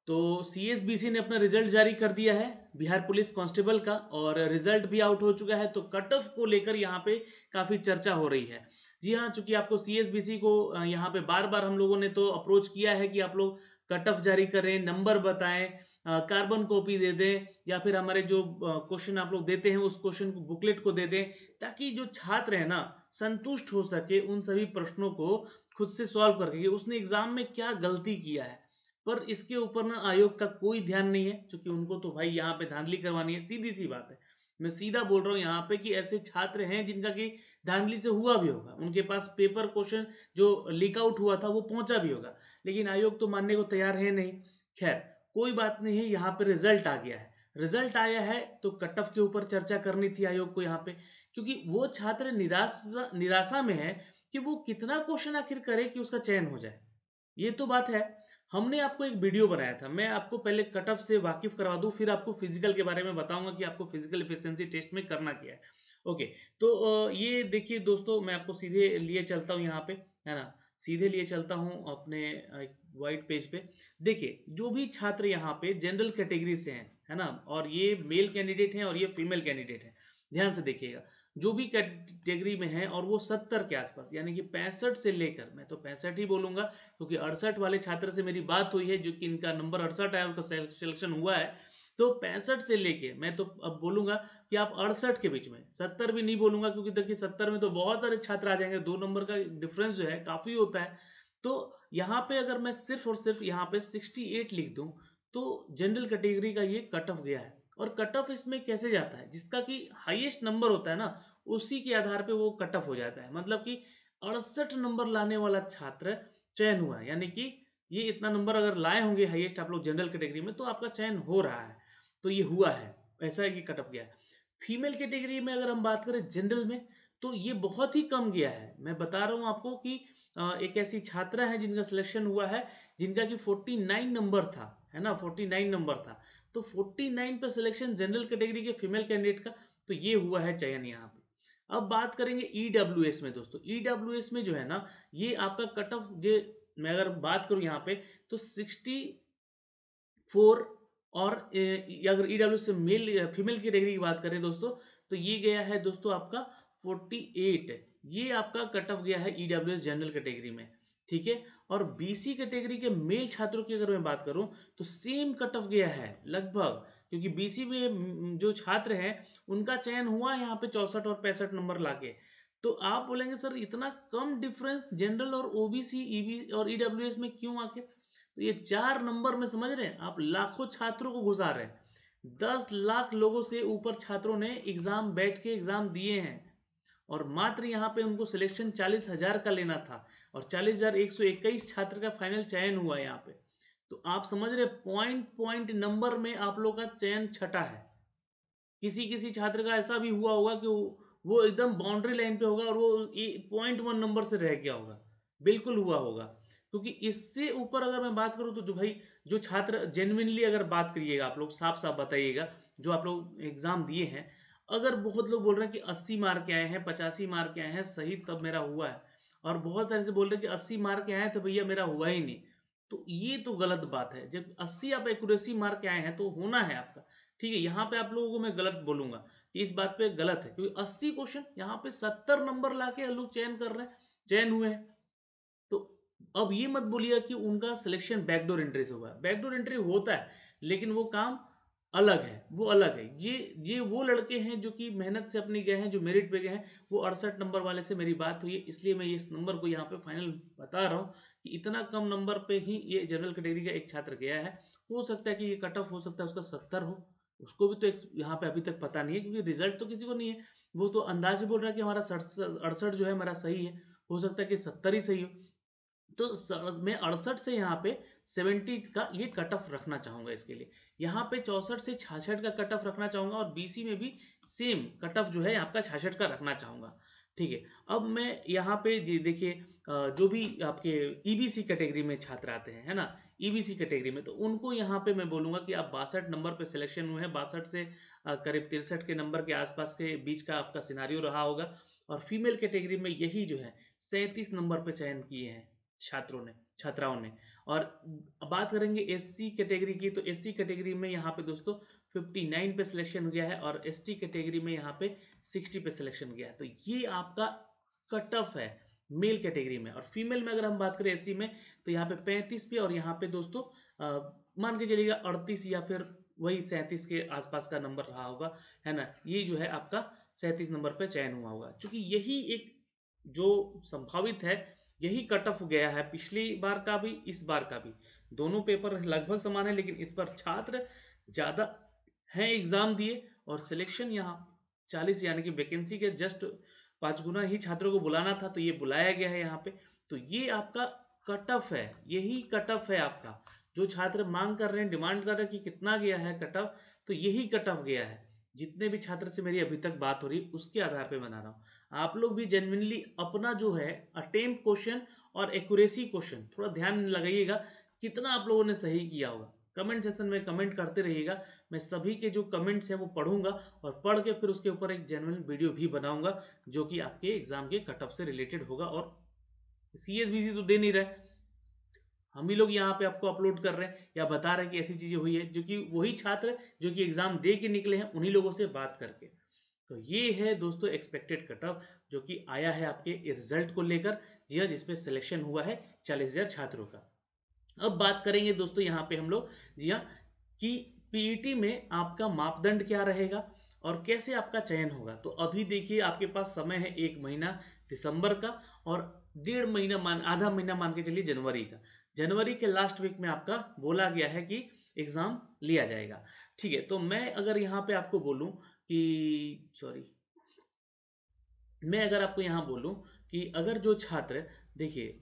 तो सीएसबीसी ने अपना रिजल्ट जारी कर दिया है बिहार पुलिस कांस्टेबल का, और रिजल्ट भी आउट हो चुका है। तो कट ऑफ को लेकर यहाँ पे काफ़ी चर्चा हो रही है। जी हाँ, चूंकि आपको सीएसबीसी को यहाँ पे बार बार हम लोगों ने तो अप्रोच किया है कि आप लोग कट ऑफ जारी करें, नंबर बताएं, कार्बन कॉपी दे दें, या फिर हमारे जो क्वेश्चन आप लोग देते हैं उस क्वेश्चन को बुकलेट को दे दें, ताकि जो छात्र है ना संतुष्ट हो सके उन सभी प्रश्नों को खुद से सॉल्व करके कि उसने एग्जाम में क्या गलती किया है। पर इसके ऊपर ना आयोग का कोई ध्यान नहीं है, क्योंकि उनको तो भाई यहाँ पे धांधली करवानी है, सीधी सी बात है। मैं सीधा बोल रहा हूँ यहाँ पे कि ऐसे छात्र हैं जिनका कि धांधली से हुआ भी होगा, उनके पास पेपर क्वेश्चन जो लीक आउट हुआ था वो पहुंचा भी होगा, लेकिन आयोग तो मानने को तैयार है नहीं। खैर, कोई बात नहीं है, यहाँ पे रिजल्ट आ गया है। रिजल्ट आया है तो कट ऑफ के ऊपर चर्चा करनी थी आयोग को यहाँ पे, क्योंकि वो छात्र निराशा निराशा में है कि वो कितना क्वेश्चन आखिर करे कि उसका चयन हो जाए। ये तो बात है। हमने आपको एक वीडियो बनाया था, मैं आपको पहले कट ऑफ से वाकिफ करवा दूं, फिर आपको फिजिकल के बारे में बताऊंगा कि आपको फिजिकल एफिशिएंसी टेस्ट में करना क्या है। ओके, तो ये देखिए दोस्तों, मैं आपको सीधे लिए चलता हूँ यहाँ पे, है ना, सीधे लिए चलता हूँ अपने वाइट पेज पे। देखिए, जो भी छात्र यहाँ पे जनरल कैटेगरी से हैं, है ना, और ये मेल कैंडिडेट हैं और ये फीमेल कैंडिडेट हैं, ध्यान से देखिएगा, जो भी कैटेगरी में है और वो 70 के आसपास, यानी कि 65 से लेकर, मैं तो 65 ही बोलूंगा क्योंकि 68 वाले छात्र से मेरी बात हुई है, जो कि इनका नंबर 68 है, उसका सिलेक्शन हुआ है। तो 65 से लेके मैं तो अब बोलूंगा कि आप 68 के बीच में, 70 भी नहीं बोलूंगा, क्योंकि देखिए 70 में तो बहुत सारे छात्र आ जाएंगे, 2 नंबर का डिफरेंस जो है काफी होता है। तो यहाँ पे अगर मैं सिर्फ और सिर्फ यहाँ पे 68 लिख दूं, तो जनरल कैटेगरी का ये कट ऑफ गया है। और कट ऑफ इसमें कैसे जाता है, जिसका कि हाईएस्ट नंबर होता है ना, उसी के आधार पे वो कट ऑफ हो जाता है। मतलब कि 68 नंबर लाने वाला छात्र चयन हुआ है, यानी कि ये इतना नंबर अगर लाए होंगे हाईएस्ट आप लोग जनरल कैटेगरी में, तो आपका चयन हो रहा है। तो ये हुआ है, ऐसा है कि कट ऑफ गया है। फीमेल कैटेगरी में अगर हम बात करें जनरल में, तो ये बहुत ही कम गया है। मैं बता रहा हूँ आपको कि एक ऐसी छात्रा है जिनका सिलेक्शन हुआ है, जिनका कि 49 नंबर था, है ना, 49 नंबर था। तो 49 पे सिलेक्शन जनरल कैटेगरी के फीमेल कैंडिडेट का, तो ये हुआ है चयन यहाँ पे। अब बात करेंगे ईडब्ल्यूएस में दोस्तों। ईडब्ल्यूएस में जो है ना, ये आपका कट ऑफ, ये मैं अगर बात करूं यहाँ पे, तो 64, और अगर ईडब्ल्यू से मेल फीमेल कैटेगरी की बात करें दोस्तों, तो ये गया है दोस्तों आपका 48। ये आपका कट ऑफ गया है ईडब्ल्यूएस जनरल कैटेगरी में, ठीक है। और बीसी कैटेगरी के मेल छात्रों की अगर मैं बात करूं, तो सेम कट ऑफ गया है लगभग, क्योंकि बीसी में जो छात्र हैं उनका चयन हुआ यहाँ पे 64 और 65 नंबर लाके। तो आप बोलेंगे सर इतना कम डिफरेंस जनरल और ओबीसी ईबी और ईडब्ल्यूएस में क्यों आखिर? तो ये 4 नंबर में, समझ रहे हैं आप, लाखों छात्रों को घुसा रहे हैं। 10 लाख लोगों से ऊपर छात्रों ने एग्जाम बैठ के एग्जाम दिए हैं, और मात्र यहाँ पे उनको सिलेक्शन 40,000 का लेना था, और 40,121 छात्र का फाइनल चयन हुआ यहाँ पे। तो आप समझ रहे, पॉइंट पॉइंट नंबर में आप लोग का चयन छटा है। किसी किसी छात्र का ऐसा भी हुआ होगा कि वो एकदम बाउंड्री लाइन पे होगा और वो 0.1 नंबर से रह गया होगा, बिल्कुल हुआ होगा। क्योंकि इससे ऊपर अगर मैं बात करूं, तो जो भाई, जो छात्र जेन्युइनली अगर बात करिएगा, आप लोग साफ साफ बताइएगा, जो आप लोग एग्जाम दिए हैं, अगर बहुत लोग बोल रहे हैं कि 80 मार्क आए हैं, 85 मार्क आए हैं सही तब मेरा हुआ है, और बहुत सारे से बोल रहे हैं कि 80 मार्क आए हैं तो भैया मेरा हुआ ही नहीं, तो ये तो गलत बात है। जब 80 आप एक्यूरेसी मार्क आए हैं तो होना है आपका, ठीक है। यहाँ पे आप लोगों को मैं गलत बोलूंगा कि इस बात पे गलत है, क्योंकि 80 क्वेश्चन यहाँ पे 70 नंबर लाके लोग चयन कर रहे हैं, चयन हुए हैं। तो अब ये मत बोलिए कि उनका सिलेक्शन बैकडोर एंट्री से हुआ है। बैकडोर एंट्री होता है, लेकिन वो काम अलग है, वो अलग है। ये वो लड़के हैं जो कि मेहनत से अपनी गए हैं, जो मेरिट पे गए हैं। वो 68 नंबर वाले से मेरी बात हुई है, इसलिए मैं इस नंबर को यहाँ पे फाइनल बता रहा हूँ कि इतना कम नंबर पे ही ये जनरल कैटेगरी का एक छात्र गया है। हो सकता है कि ये कट ऑफ हो सकता है उसका 70 हो, उसको भी तो एक यहाँ पे अभी तक पता नहीं है, क्योंकि रिजल्ट तो किसी को नहीं है। वो तो अंदाज ही बोल रहा है कि हमारा 68 जो है हमारा सही है, हो सकता है कि 70 ही सही हो। तो मैं 68 से यहाँ पे 70 का ये कट ऑफ रखना चाहूंगा इसके लिए। यहाँ पे 64 से 66 का कट ऑफ रखना चाहूंगा, और बीसी में भी सेम कट ऑफ जो है आपका 66 का रखना चाहूंगा, ठीक है। अब मैं यहाँ पे जी देखिए, जो भी आपके ईबीसी कैटेगरी में छात्र आते हैं, है ना, ईबीसी कैटेगरी में, तो उनको यहाँ पे मैं बोलूंगा कि आप 62 नंबर पे सिलेक्शन हुए हैं, 62 से करीब 63 के नंबर के आसपास के बीच का आपका सिनारियो रहा होगा। और फीमेल कैटेगरी में यही जो है 37 नंबर पे चयन किए हैं छात्राओं ने। और बात करेंगे एससी कैटेगरी की, तो एससी कैटेगरी में यहाँ पे दोस्तों 59 पे सिलेक्शन गया है और एसटी कैटेगरी में यहाँ पे 60 पे सिलेक्शन गया है। तो ये आपका कट ऑफ है मेल कैटेगरी में। और फीमेल में अगर हम बात करें एससी में, तो यहाँ पे 35 पे और यहाँ पे दोस्तों मान के चलिएगा 38 या फिर वही 37 के आसपास का नंबर रहा होगा, है ना। ये जो है आपका 37 नंबर पे चयन हुआ होगा, क्योंकि यही एक जो संभावित है, यही कट ऑफ गया है पिछली बार का भी, इस बार का भी। दोनों पेपर लगभग समान है, लेकिन इस बार छात्र ज़्यादा हैं एग्जाम दिए और सिलेक्शन यहाँ 40 यानी कि वैकेंसी के जस्ट 5 गुना ही छात्रों को बुलाना था, तो ये बुलाया गया है यहाँ पे। तो ये आपका कट ऑफ है, यही कट ऑफ है आपका। जो छात्र मांग कर रहे हैं, डिमांड कर रहे हैं कि कितना गया है कट ऑफ, तो यही कट ऑफ गया है। जितने भी छात्र से मेरी अभी तक बात हो रही उसके आधार पे बना रहा हूँ। आप लोग भी जेन्युइनली अपना जो है अटेम्प्ट क्वेश्चन और एक्यूरेसी क्वेश्चन थोड़ा ध्यान लगाइएगा, कितना आप लोगों ने सही किया होगा। कमेंट सेक्शन में कमेंट करते रहिएगा, मैं सभी के जो कमेंट्स हैं वो पढ़ूंगा और पढ़ के फिर उसके ऊपर एक जेन्युइन वीडियो भी बनाऊंगा, जो कि आपके एग्जाम के कट ऑफ से रिलेटेड होगा। और सीएसबीसी तो दे नहीं रहे, हम ही लोग यहाँ पे आपको अपलोड कर रहे हैं या बता रहे हैं कि ऐसी चीज़ें हुई है, जो कि वही छात्र जो कि एग्जाम दे के निकले हैं उन्हीं लोगों से बात करके। तो ये है दोस्तों एक्सपेक्टेड कट ऑफ जो कि आया है आपके रिजल्ट को लेकर, जी हाँ, जिसपे सिलेक्शन हुआ है 40,000 छात्रों का। अब बात करेंगे दोस्तों यहाँ पे हम लोग, जी हाँ, कि पीईटी में आपका मापदंड क्या रहेगा और कैसे आपका चयन होगा। तो अभी देखिए आपके पास समय है 1 महीना दिसंबर का और 1.5 महीना आधा महीना मान के चलिए जनवरी का। जनवरी के लास्ट वीक में आपका बोला गया है कि एग्ज़ाम लिया जाएगा। ठीक है, तो मैं अगर यहाँ पे आपको बोलूँ कि मैं अगर आपको यहाँ बोलूँ कि अगर जो छात्र, देखिए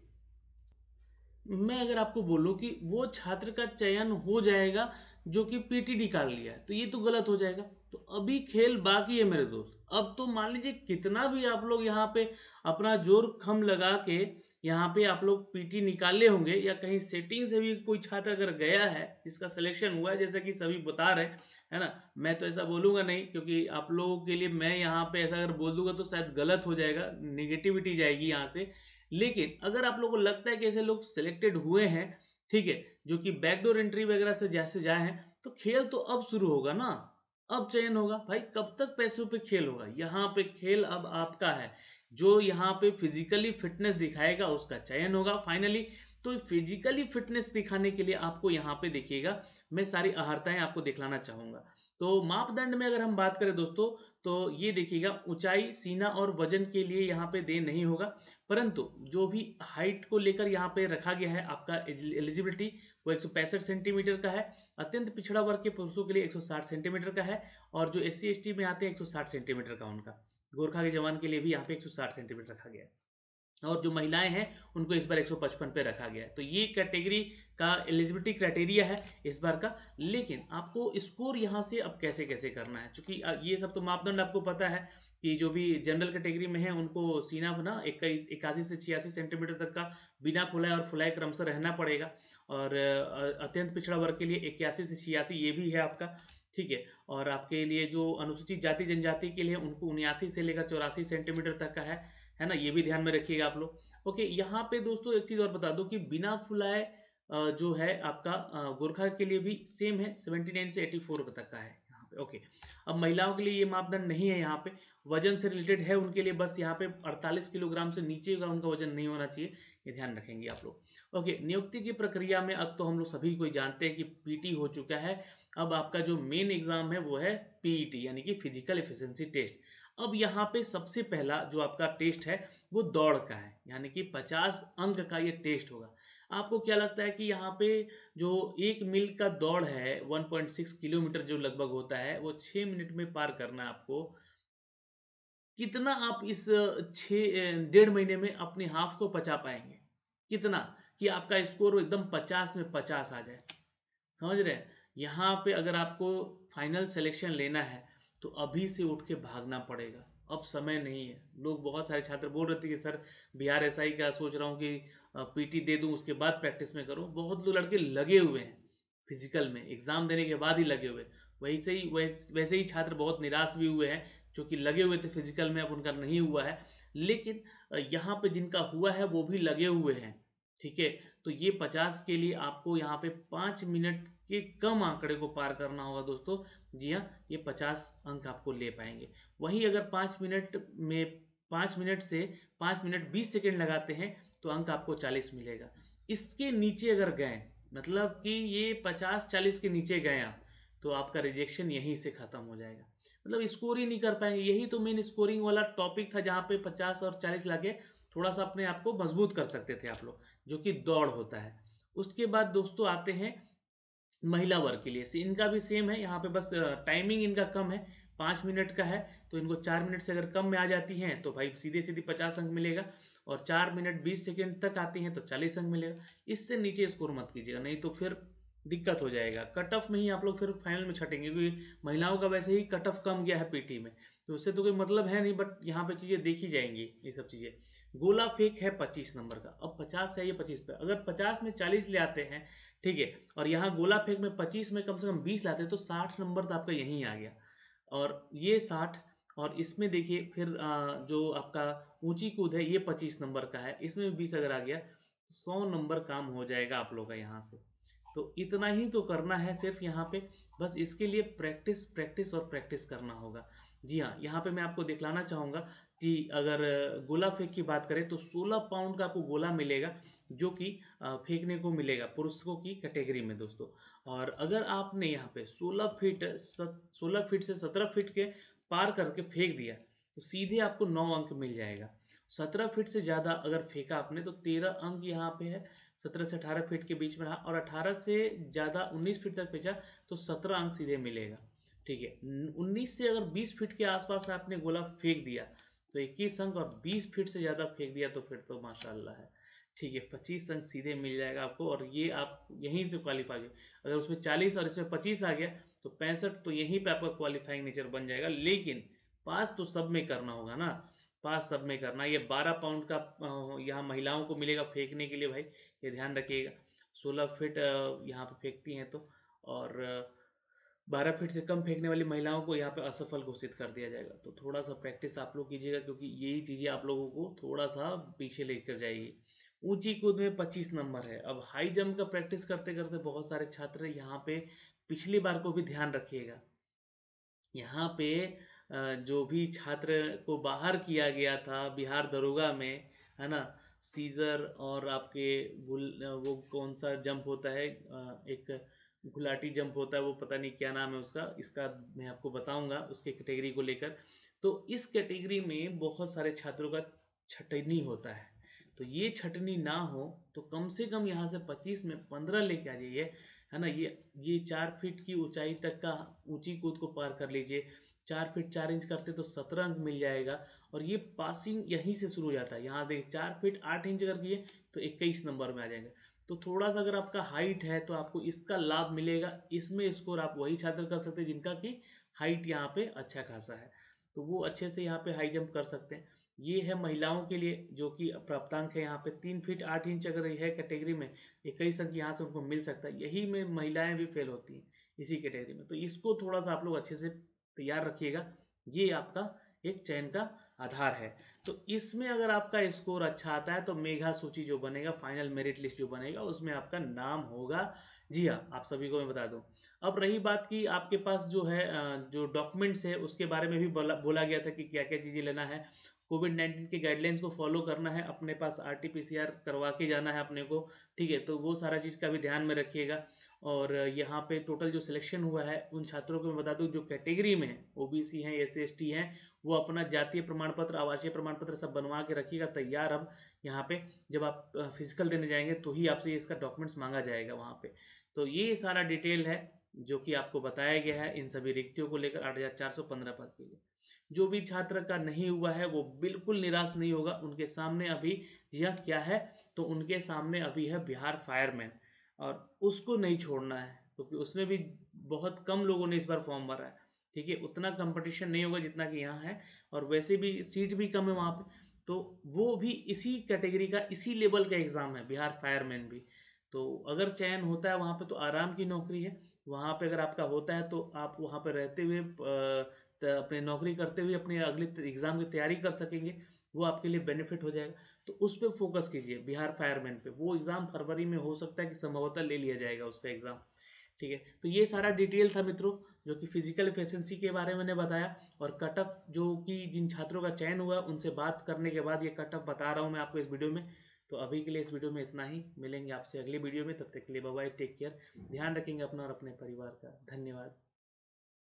मैं अगर आपको बोलूं कि वो छात्र का चयन हो जाएगा जो कि पीटी निकाल लिया है, तो ये तो गलत हो जाएगा। तो अभी खेल बाकी है मेरे दोस्त। अब तो मान लीजिए कितना भी आप लोग यहाँ पे अपना जोर खम लगा के यहाँ पे आप लोग पीटी निकाले होंगे, या कहीं सेटिंग से भी कोई छात्र अगर गया है जिसका सिलेक्शन हुआ है, जैसा कि सभी बता रहे हैं, है ना। मैं तो ऐसा बोलूंगा नहीं, क्योंकि आप लोगों के लिए मैं यहाँ पे ऐसा अगर बोल दूंगा तो शायद गलत हो जाएगा, निगेटिविटी जाएगी यहाँ से। लेकिन अगर आप लोगों को लगता है कि ऐसे लोग सिलेक्टेड हुए हैं, ठीक है, जो कि बैकडोर एंट्री वगैरह से जैसे जाए हैं, तो खेल तो अब शुरू होगा ना। अब चयन होगा भाई, कब तक पैसों पे खेल होगा, यहाँ पे खेल अब आपका है। जो यहाँ पे फिजिकली फिटनेस दिखाएगा उसका चयन होगा फाइनली। तो फिजिकली फिटनेस दिखाने के लिए आपको यहाँ पे देखिएगा, मैं सारी अहर्ताएं आपको दिखलाना चाहूंगा। तो मापदंड में अगर हम बात करें दोस्तों, तो ये देखिएगा ऊंचाई, सीना और वजन के लिए यहाँ पे दे नहीं होगा, परंतु जो भी हाइट को लेकर यहाँ पे रखा गया है आपका एलिजिबिलिटी, वो 165 सेंटीमीटर का है। अत्यंत पिछड़ा वर्ग के पुरुषों के लिए 160 सेंटीमीटर का है, और जो SC ST में आते हैं 160 सेंटीमीटर का उनका। गोरखा के जवान के लिए भी यहाँ पे 160 सेंटीमीटर रखा गया है, और जो महिलाएं हैं उनको इस बार 155 पे रखा गया है। तो ये कैटेगरी का एलिजिबिलिटी क्राइटेरिया है इस बार का। लेकिन आपको स्कोर यहाँ से अब कैसे कैसे करना है, क्योंकि ये सब तो मापदंड आपको पता है कि जो भी जनरल कैटेगरी में है उनको सीना बना 81 से 86 सेंटीमीटर तक का बिना फुलाए और फुलाए क्रमशः रहना पड़ेगा। और अत्यंत पिछड़ा वर्ग के लिए 81 से 86 ये भी है आपका, ठीक है। और आपके लिए जो अनुसूचित जाति जनजाति के लिए उनको 79 से लेकर 84 सेंटीमीटर तक का है ना, ये भी ध्यान में रखिएगा आप लोग। ओके, यहाँ पे दोस्तों एक चीज़ और बता दूं कि बिना फुलाए जो है आपका गोरखा के लिए भी सेम है, 79 से 84 तक का है यहाँ पे। ओके, अब महिलाओं के लिए ये मापदंड नहीं है यहाँ पे, वजन से रिलेटेड है उनके लिए, बस यहाँ पे 48 किलोग्राम से नीचे का उनका वजन नहीं होना चाहिए, ये ध्यान रखेंगे आप लोग। ओके, नियुक्ति की प्रक्रिया में अब तो हम लोग सभी कोई जानते हैं कि पीटी हो चुका है। अब आपका जो मेन एग्जाम है वो है पीईटी यानी कि फिजिकल एफिशिएंसी टेस्ट। अब यहाँ पे सबसे पहला जो आपका टेस्ट है वो दौड़ का है, यानी कि 50 अंक का ये टेस्ट होगा। आपको क्या लगता है कि यहाँ पे जो 1 मील का दौड़ है 1.6 किलोमीटर जो लगभग होता है, वो 6 मिनट में पार करना है आपको। कितना आप इस 1.5 महीने में अपने हाफ को पचा पाएंगे, कितना कि आपका स्कोर एकदम 50 में 50 आ जाए, समझ रहे हैं। यहाँ पे अगर आपको फाइनल सिलेक्शन लेना है तो अभी से उठ के भागना पड़ेगा, अब समय नहीं है। लोग बहुत सारे छात्र बोल रहे थे कि सर बिहार SI का सोच रहा हूँ कि पीटी दे दूँ उसके बाद प्रैक्टिस में करूँ। बहुत लोग लड़के लगे हुए हैं फिजिकल में, एग्ज़ाम देने के बाद ही लगे हुए। वैसे ही छात्र बहुत निराश भी हुए हैं जो कि लगे हुए थे फिजिकल में, अब उनका नहीं हुआ है। लेकिन यहाँ पे जिनका हुआ है वो भी लगे हुए हैं, ठीक है। तो ये 50 के लिए आपको यहाँ पे 5 मिनट के कम आंकड़े को पार करना होगा दोस्तों। जी हाँ, ये 50 अंक आपको ले पाएंगे। वहीं अगर 5 मिनट से 5 मिनट 20 सेकेंड लगाते हैं तो अंक आपको 40 मिलेगा। इसके नीचे अगर गए, मतलब कि ये 50-40 के नीचे गए आप, तो आपका रिजेक्शन यहीं से ख़त्म हो जाएगा, मतलब स्कोर ही नहीं कर पाएंगे। यही तो मेन स्कोरिंग वाला टॉपिक था, जहाँ पे 50 और 40 लाके थोड़ा सा अपने आप को मजबूत कर सकते थे आप लोग, जो कि दौड़ होता है। उसके बाद दोस्तों आते हैं महिला वर्ग के लिए। इनका भी सेम है, यहाँ पे बस टाइमिंग इनका कम है, 5 मिनट का है। तो इनको 4 मिनट से अगर कम में आ जाती हैं तो भाई सीधे सीधे 50 अंक मिलेगा, और 4 मिनट 20 सेकेंड तक आती हैं तो 40 अंक मिलेगा। इससे नीचे स्कोर मत कीजिएगा, नहीं तो फिर दिक्कत हो जाएगा। कट ऑफ में ही आप लोग फिर फाइनल में छटेंगे, क्योंकि महिलाओं का वैसे ही कट ऑफ कम गया है पीटी में, तो उससे तो कोई मतलब है नहीं, बट यहाँ पे चीज़ें देखी जाएंगी ये सब चीज़ें। गोला फेंक है 25 नंबर का, अब 50 है ये 25 पे, अगर 50 में 40 ले आते हैं, ठीक है, और यहाँ गोला फेंक में 25 में कम से कम 20 लाते हैं, तो 60 नंबर तो आपका यहीं आ गया। और ये 60, और इसमें देखिए फिर जो आपका ऊंची कूद है ये 25 नंबर का है, इसमें भी 20 अगर आ गया तो 100 नंबर काम हो जाएगा आप लोग का यहाँ से। तो इतना ही तो करना है सिर्फ यहाँ पे, बस इसके लिए प्रैक्टिस प्रैक्टिस और प्रैक्टिस करना होगा। जी हाँ, यहाँ पे मैं आपको दिखलाना चाहूँगा कि अगर गोला फेंक की बात करें तो 16 पाउंड का आपको गोला मिलेगा, जो कि फेंकने को मिलेगा पुरुषों की कैटेगरी में दोस्तों। और अगर आपने यहाँ पे 16 फीट से 17 फीट के पार करके फेंक दिया तो सीधे आपको 9 अंक मिल जाएगा। 17 फीट से ज़्यादा अगर फेंका आपने तो 13 अंक यहाँ पे है, 17 से 18 फीट के बीच में रहा, और 18 से ज़्यादा 19 फीट तक फेंचा तो 17 अंक सीधे मिलेगा। ठीक है, 19 से अगर 20 फीट के आसपास आपने गोला फेंक दिया तो 21 अंक, और 20 फीट से ज़्यादा फेंक दिया तो फिर तो माशाल्लाह है। ठीक है, 25 अंक सीधे मिल जाएगा आपको, और ये आप यहीं से क्वालिफाई हो। अगर उसमें 40 और इसमें 25 आ गया तो 65, तो यहीं पे आपका क्वालिफाइंग नेचर बन जाएगा। लेकिन पास तो सब में करना होगा ना, पास सब में करना। ये 12 पाउंड का यहाँ महिलाओं को मिलेगा फेंकने के लिए भाई, ये ध्यान रखिएगा। 16 फीट यहाँ पे फेंकती हैं तो, और 12 फीट से कम फेंकने वाली महिलाओं को यहाँ पे असफल घोषित कर दिया जाएगा। तो थोड़ा सा प्रैक्टिस आप लोग कीजिएगा, क्योंकि यही चीज़ें आप लोगों को थोड़ा सा पीछे लेकर जाएगी। ऊंची कूद में 25 नंबर है। अब हाई जंप का प्रैक्टिस करते करते बहुत सारे छात्र यहाँ पे पिछली बार को भी ध्यान रखिएगा। यहाँ पे जो भी छात्र को बाहर किया गया था बिहार दरोगा में, है ना, सीजर और आपके वो कौन सा जंप होता है, एक गुलाटी जंप होता है, वो पता नहीं क्या नाम है उसका, इसका मैं आपको बताऊंगा उसके कैटेगरी को लेकर। तो इस कैटेगरी में बहुत सारे छात्रों का छटनी होता है, तो ये छटनी ना हो तो कम से कम यहाँ से 25 में 15 लेके आ जाइए, है ना। ये 4 फीट की ऊंचाई तक का ऊंची कूद को पार कर लीजिए। 4 फीट 4 इंच करते तो 17 अंक मिल जाएगा, और ये पासिंग यहीं से शुरू हो जाता है। यहाँ देखिए 4 फीट 8 इंच अगर किए तो 21 नंबर में आ जाएंगे। तो थोड़ा सा अगर आपका हाइट है तो आपको इसका लाभ मिलेगा। इसमें स्कोर आप वही छात्र कर सकते हैं जिनका कि हाइट यहाँ पे अच्छा खासा है, तो वो अच्छे से यहाँ पे हाई जंप कर सकते हैं। ये है महिलाओं के लिए, जो कि प्राप्तांक है यहाँ पे 3 फीट 8 इंच अगर है कैटेगरी में, 21 अंक यहाँ से उनको मिल सकता है। यही में महिलाएं भी फेल होती हैं इसी कैटेगरी में, तो इसको थोड़ा सा आप लोग अच्छे से तैयार रखिएगा। ये आपका एक चयन का आधार है। तो इसमें अगर आपका स्कोर अच्छा आता है तो मेगा सूची जो बनेगा, फाइनल मेरिट लिस्ट जो बनेगा, उसमें आपका नाम होगा। जी हाँ, आप सभी को मैं बता दूं। अब रही बात कि आपके पास जो है जो डॉक्यूमेंट्स है उसके बारे में भी बोला गया था कि क्या क्या चीज़ें लेना है। कोविड-19 के गाइडलाइंस को फॉलो करना है, अपने पास RT-PCR करवा के जाना है अपने को। ठीक है, तो वो सारा चीज़ का भी ध्यान में रखिएगा। और यहाँ पे टोटल जो सिलेक्शन हुआ है उन छात्रों को मैं बता दूं जो कैटेगरी में है, OBC हैं, SC ST हैं, वो अपना जातीय प्रमाण पत्र आवासीय प्रमाण पत्र सब बनवा के रखिएगा तैयार। अब यहाँ पे जब आप फिजिकल देने जाएंगे तो ही आपसे इसका डॉक्यूमेंट्स मांगा जाएगा वहाँ पे। तो ये सारा डिटेल है जो कि आपको बताया गया है इन सभी रिक्तियों को लेकर 8,415 पद के लिए। जो भी छात्र का नहीं हुआ है वो बिल्कुल निराश नहीं होगा। उनके सामने अभी यह क्या है, तो उनके सामने अभी है बिहार फायरमैन, और उसको नहीं छोड़ना है, क्योंकि उसमें भी बहुत कम लोगों ने इस बार फॉर्म भरा है। ठीक है, उतना कंपटीशन नहीं होगा जितना कि यहाँ है, और वैसे भी सीट भी कम है वहाँ पे। तो वो भी इसी कैटेगरी का इसी लेवल का एग्ज़ाम है, बिहार फायरमैन भी। तो अगर चयन होता है वहाँ पे तो आराम की नौकरी है। वहाँ पे अगर आपका होता है तो आप वहाँ पे रहते हुए अपने नौकरी करते हुए अपने अगले एग्ज़ाम की तैयारी कर सकेंगे, वो आपके लिए बेनिफिट हो जाएगा। तो उस पर फोकस कीजिए, बिहार फायरमैन पे। वो एग्ज़ाम फरवरी में हो सकता है कि संभवतः ले लिया जाएगा उसका एग्ज़ाम। ठीक है, तो ये सारा डिटेल था मित्रों, जो कि फिजिकल एफिशिएंसी के बारे में मैंने बताया, और कटअप जो कि जिन छात्रों का चयन हुआ उनसे बात करने के बाद ये कटअप बता रहा हूँ मैं आपको इस वीडियो में। तो अभी के लिए इस वीडियो में इतना ही, मिलेंगे आपसे अगली वीडियो में, तब तक के लिए बाय बाय, टेक केयर, ध्यान रखेंगे अपना और अपने परिवार का। धन्यवाद।